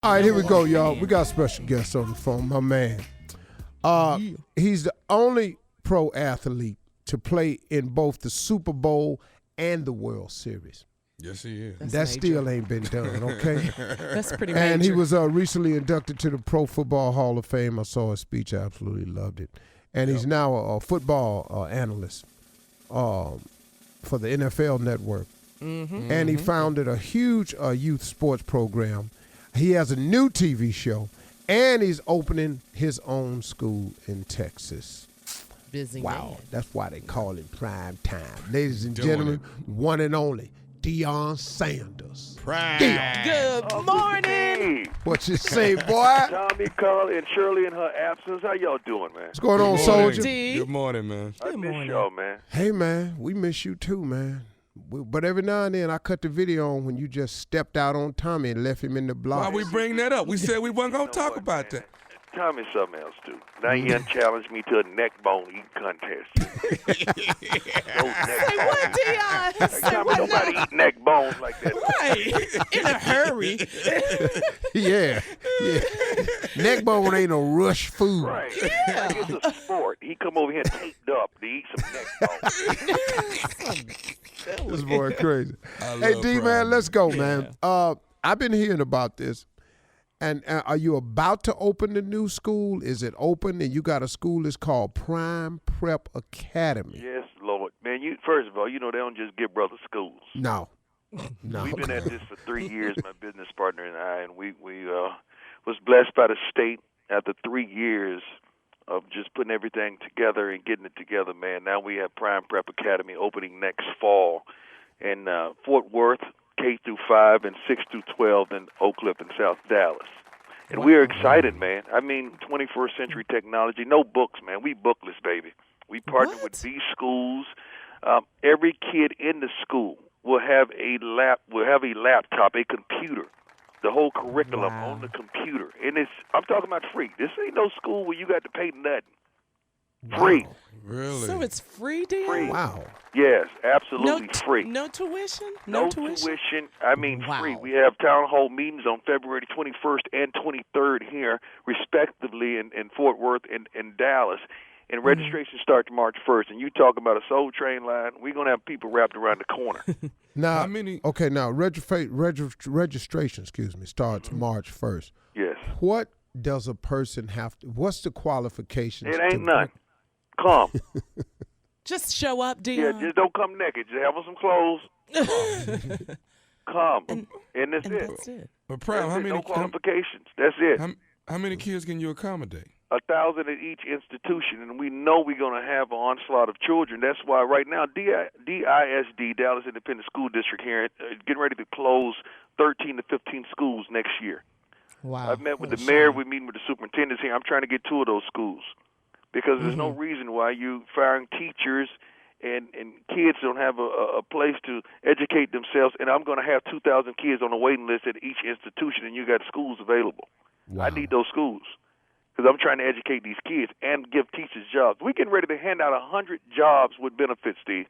All right, here we go, y'all. We got a special guest on the phone, my man. He's the only pro athlete to play in both the Super Bowl and the World Series. Yes, he is. That still ain't been done, okay? That's pretty major. And he was recently inducted to the Pro Football Hall of Fame. I saw his speech. I absolutely loved it. And he's now a football analyst for the NFL Network. Mm-hmm. And he founded a huge youth sports program. He has a new TV show, and he's opening his own school in Texas. Busy Wow, man. that's why they call it prime time. Ladies and gentlemen, one and only, Deion Sanders. Prime. Good morning. What you say, boy? Tommy, Carl, and Shirley in her absence. How y'all doing, man? What's going on, soldier? Good morning, man. I miss y'all, man. Hey, man, we miss you too, man. But every now and then I cut the video on when you just stepped out on Tommy and left him in the block. Why we bring that up? We said we weren't going to talk about that. Tommy's something else, too. Now you done challenged me to a neck bone eating contest. Say what, Deion? Say Tommy, what nobody now? eat neck bones like that. Right. In a hurry. Yeah. Neck bone ain't no rush food. Right. Yeah. It's a sport. He come over here taped up to eat some neck bones. This boy crazy. I Hey, love D, Prime. man, let's go, man. I've been hearing about this. And are you about to open the new school? Is it open? And you got a school that's called Prime Prep Academy. Yes, Lord. Man, first of all, you know they don't just give brothers schools. No. We've been at this for 3 years, my business partner and I, and we was blessed by the state after 3 years of just putting everything together and getting it together, man. Now we have Prime Prep Academy opening next fall in Fort Worth, K through 5, and 6 through 12 in Oak Cliff and South Dallas. And we are excited, man. I mean, 21st century technology, no books, man. We bookless, baby. We partner with these schools. Every kid in the school will have a laptop, a computer, the whole curriculum on the computer. And I'm talking about free. This ain't no school where you got to pay nothing. Free. Wow. Really? So it's free, Deion? Free. Wow. Yes, absolutely free. No tuition? No tuition. I mean, Wow. free. We have town hall meetings on February 21st and 23rd here, respectively, in Fort Worth and Dallas. And registration starts March 1st. And you talk about a Soul Train line, we're going to have people wrapped around the corner. Now, How many? Okay, now registration, starts March 1st. Yes. What does a person have to, what's the qualifications? It ain't none. Come. Just show up, Yeah, Deion. just don't come naked. Just have on some clothes. Come. And that's it. That's it. But Prime, That's how it. many? No qualifications. That's it. How many kids can you accommodate? 1,000 at each institution, and we know we're going to have an onslaught of children. That's why right now DISD, Dallas Independent School District here, getting ready to close 13 to 15 schools next year. Wow. I've met with the mayor. We're meeting with the superintendents here. I'm trying to get 2 of those schools because there's no reason why you firing teachers and kids don't have a place to educate themselves, and I'm going to have 2,000 kids on the waiting list at each institution, and you got schools available. Wow. I need those schools. Because I'm trying to educate these kids and give teachers jobs. We're getting ready to hand out 100 jobs with benefits, Steve.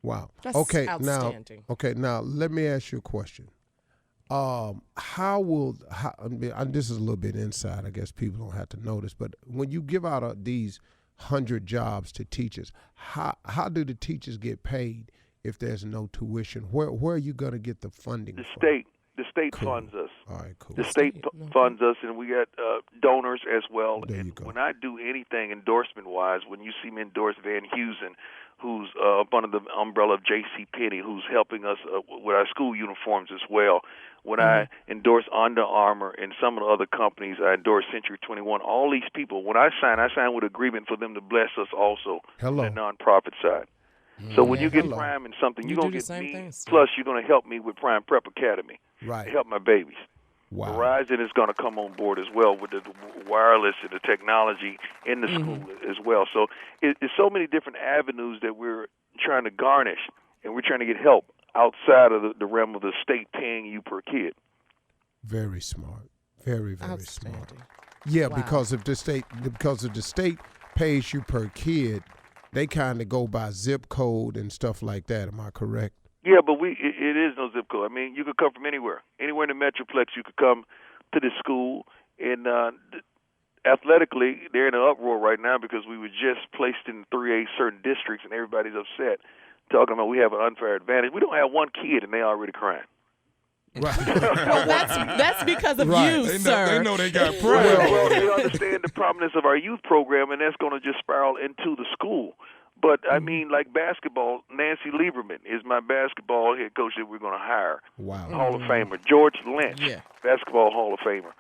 Wow. That's Now, outstanding. now let me ask you a question. And this is a little bit inside. I guess people don't have to know this, but when you give out these 100 jobs to teachers, how do the teachers get paid if there's no tuition? Where are you going to get the funding? The from? state Cool. funds us. All right, cool. The state funds us, and we got donors as well. There and you go. when I do anything endorsement-wise, when you see me endorse Van Heusen, who's up under the umbrella of J.C. Penney, who's helping us with our school uniforms as well. When I endorse Under Armour and some of the other companies, I endorse Century 21. All these people, when I sign with agreement for them to bless us also on the nonprofit side. So when you get Prime in something, you're going to get me, plus you're going to help me with Prime Prep Academy to help my babies. Wow. Verizon is going to come on board as well with the wireless and the technology in the school as well. So it's so many different avenues that we're trying to garnish, and we're trying to get help outside of the realm of the state paying you per kid. Very smart. Very, very Outstanding. smart. Yeah, Wow. because if the state pays you per kid, they kind of go by zip code and stuff like that. Am I correct? Yeah, but it is no zip code. I mean, you could come from anywhere. Anywhere in the Metroplex, you could come to the school. And athletically, they're in an uproar right now because we were just placed in 3A certain districts, and everybody's upset, talking about we have an unfair advantage. We don't have one kid, and they already crying. Right. Well, that's because of Right. you, They sir. know they got pride. Well, they understand the prominence of our youth program, and that's going to just spiral into the school. But, I mean, like basketball, Nancy Lieberman is my basketball head coach that we're going to hire. Wow. Hall of Famer. George Lynch, Yeah. basketball Hall of Famer.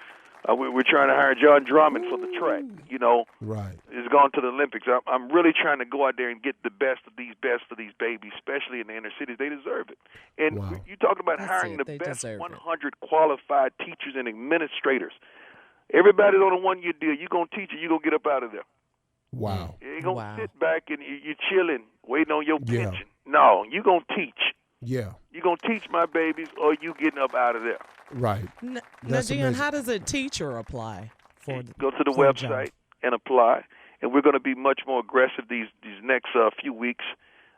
We're trying to hire John Drummond for the track. You know, Right. he's gone to the Olympics. I'm really trying to go out there and get the best of these babies, especially in the inner cities. They deserve it. And Wow. you talk about That's hiring it. the They best deserve it. 100 qualified teachers and administrators. Everybody's on a one-year deal. You're going to teach it, you're going to get up out of there. Wow. You ain't going to Wow. sit back and you're chilling, waiting on your Yeah. pension. No, you're going to teach. Yeah. You're going to teach my babies or you getting up out of there. Right. Now, That's Deion, amazing. how does a teacher apply for the Go to the for a job? website and apply. And we're going to be much more aggressive these next few weeks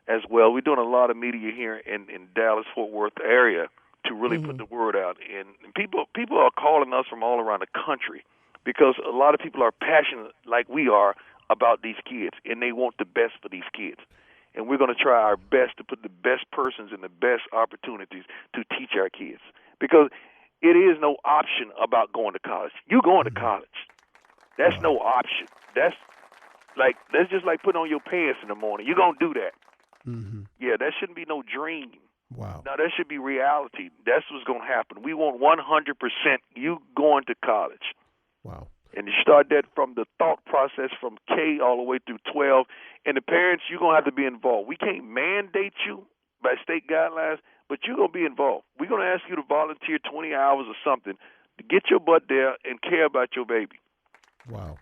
as well. We're doing a lot of media here in Dallas, Fort Worth area to really put the word out. And people are calling us from all around the country because a lot of people are passionate like we are about these kids, and they want the best for these kids. And we're going to try our best to put the best persons and the best opportunities to teach our kids. Because it is no option about going to college. You going to college. That's no option. That's just like putting on your pants in the morning. You're going to do that. Mm-hmm. Yeah, that shouldn't be no dream. Wow. No, that should be reality. That's what's going to happen. We want 100% you going to college. Wow. And you start that from the thought process from K all the way through 12. And the parents, you're going to have to be involved. We can't mandate you by state guidelines, but you're going to be involved. We're going to ask you to volunteer 20 hours or something to get your butt there and care about your baby. Wow.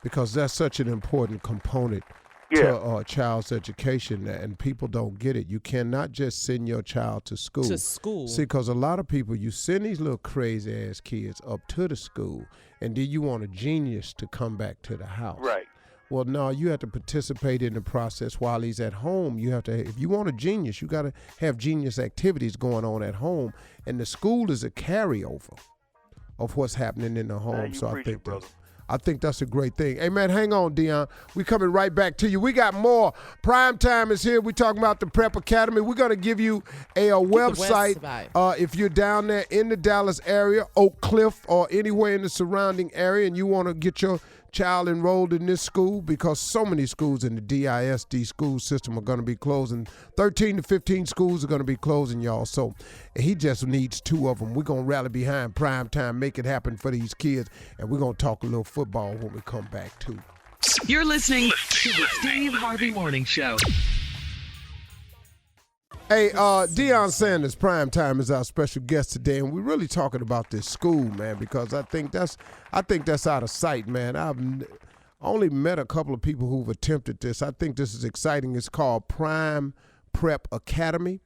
Because that's such an important component Yeah. to a child's education, and people don't get it. You cannot just send your child to school. To school. See, because a lot of people, you send these little crazy-ass kids up to the school, and then you want a genius to come back to the house. Right. Well, no, you have to participate in the process while he's at home. You have to, if you want a genius, you got to have genius activities going on at home, and the school is a carryover of what's happening in the home. you So preach it, brother. I think that's a great thing. Hey, man, hang on, Deion. We coming right back to you. We got more. Prime Time is here. We talking about the Prep Academy. We're going to give you a website. If you're down there in the Dallas area, Oak Cliff, or anywhere in the surrounding area, and you want to get your child enrolled in this school, because so many schools in the DISD school system are going to be closing. 13 to 15 schools are going to be closing, y'all. So he just needs 2 of them. We're going to rally behind Prime Time, make it happen for these kids, and we're going to talk a little football when we come back, too. You're listening to the Steve Harvey Morning Show. Hey, Deion Sanders, Prime Time, is our special guest today, and we're really talking about this school, man, because I think that's out of sight, man. I've only met a couple of people who've attempted this. I think this is exciting. It's called Prime Prep Academy.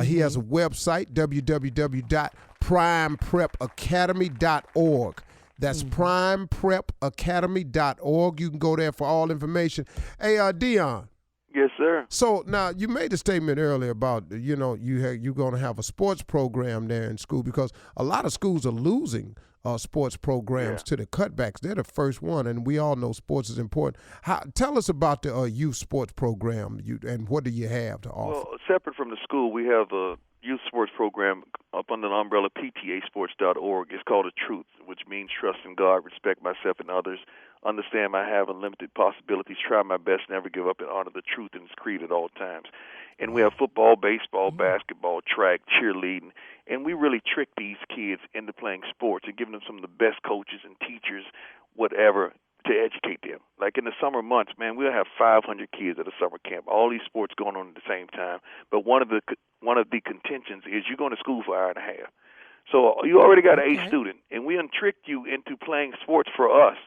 He has a website, www.primeprepacademy.org. That's primeprepacademy.org. You can go there for all information. Hey, Deion. Yes, sir. So now you made a statement earlier about you're going to have a sports program there in school, because a lot of schools are losing sports programs to the cutbacks. They're the first one, and we all know sports is important. Tell us about the youth sports program and what do you have to offer? Well, separate from the school, we have a youth sports program up under the umbrella PTAsports.org. It's called The Truth, which means trust in God, respect myself and others, understand I have unlimited possibilities, try my best, never give up, and honor the truth in its creed at all times. And we have football, baseball, basketball, track, cheerleading, and we really trick these kids into playing sports and giving them some of the best coaches and teachers, whatever, to educate them. Like in the summer months, man, we'll have 500 kids at a summer camp, all these sports going on at the same time. But one of the contentions is you're going to school for an hour and a half. So you already got an A student, and we untricked you into playing sports for us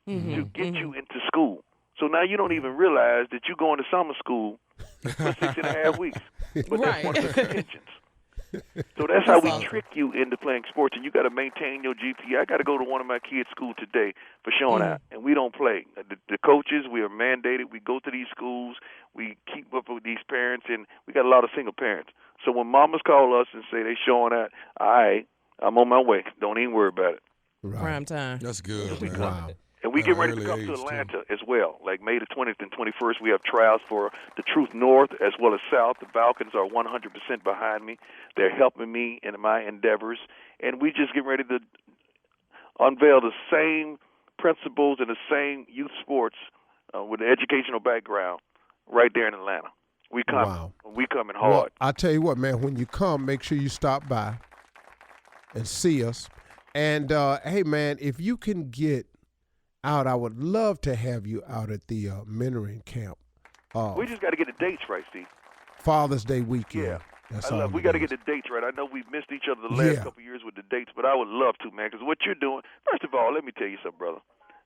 to get you into school. So now you don't even realize that you're going to summer school for 6.5 weeks. But that's one of the contentions. So that's how we trick you into playing sports, and you got to maintain your GPA. I got to go to one of my kids' school today for showing out, and we don't play. The coaches, we are mandated. We go to these schools. We keep up with these parents, and we got a lot of single parents. So when mamas call us and say they showing out, all right, I'm on my way. Don't even worry about it. Prime time. That's good, man. Wow. And we At get an ready to early come to age, too. Atlanta as well. Like May the 20th and 21st, we have trials for the Truth North as well as South. The Balkans are 100% behind me. They're helping me in my endeavors. And we just get ready to unveil the same principles and the same youth sports with an educational background right there in Atlanta. We coming hard. Well, I tell you what, man, when you come, make sure you stop by and see us. And, hey, man, if you can get out, I would love to have you out at the mentoring camp. We just got to get the dates right, Steve. Father's Day weekend. Yeah. That's I all love. We it got to is. get the dates right. I know we've missed each other the last couple of years with the dates, but I would love to, man, because what you're doing, first of all, let me tell you something, brother.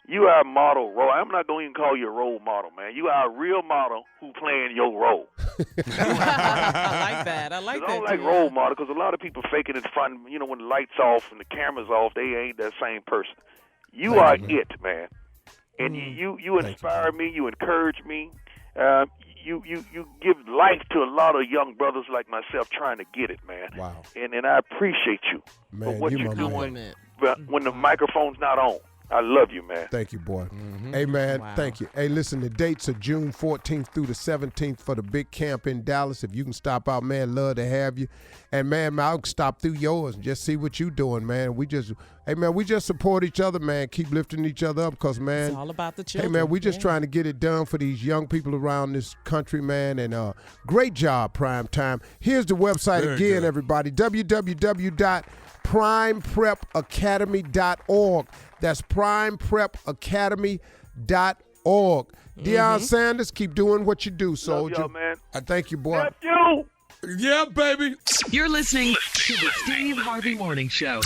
You are a model role. I'm not going to even call you a role model, man. You are a real model who playing your role. I like that. I like I that. don't like too. role model because a lot of people fake it in front. You know, when the lights off and the camera's off, they ain't that same person. You are it, man. And you inspire me. You encourage me. You give life to a lot of young brothers like myself trying to get it, man. Wow. And I appreciate you for Man, what you you're my doing. Compliment. But when the microphone's not on, I love you, man. Thank you, boy. Hey, man, Wow. thank you. Hey, listen, the dates are June 14th through the 17th for the big camp in Dallas. If you can stop out, man, love to have you. And, man, I'll stop through yours and just see what you doing, man. We just support each other, man. Keep lifting each other up because, man. It's all about the Hey, children. man, we just Yeah. trying to get it done for these young people around this country, man. And great job, Prime Time. Here's the website Very again, good. everybody. www.primeprepacademy.org. That's primeprepacademy.org. Deion Sanders, keep doing what you do, Love soldier. y'all, man. I thank you, boy. Nephew! Yeah, baby. You're listening to the Steve Harvey Morning Show.